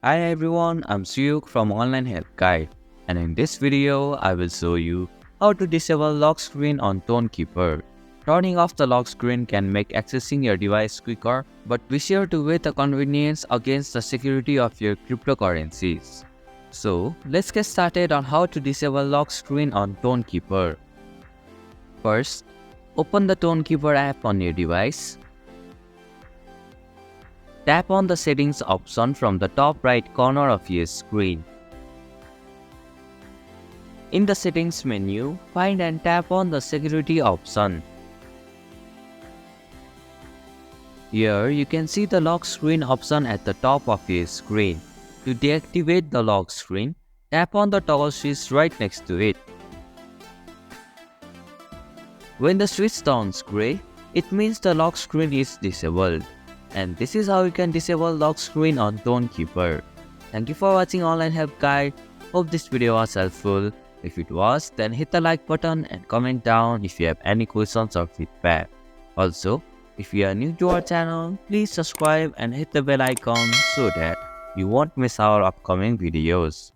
Hi everyone, I'm Suyuk from Online Help Guide, and in this video, I will show you how to disable lock screen on Tonkeeper. Turning off the lock screen can make accessing your device quicker, but be sure to weigh the convenience against the security of your cryptocurrencies. So, let's get started on how to disable lock screen on Tonkeeper. First, open the Tonkeeper app on your device. Tap on the settings option from the top right corner of your screen. In the settings menu, find and tap on the security option. Here you can see the lock screen option at the top of your screen. To deactivate the lock screen, tap on the toggle switch right next to it. When the switch turns gray, it means the lock screen is disabled. And this is how you can disable lock screen on Tonkeeper. Thank you for watching Online Help Guide. Hope this video was helpful. If it was, then hit the like button and comment down if you have any questions or feedback. Also, if you are new to our channel, please subscribe and hit the bell icon so that you won't miss our upcoming videos.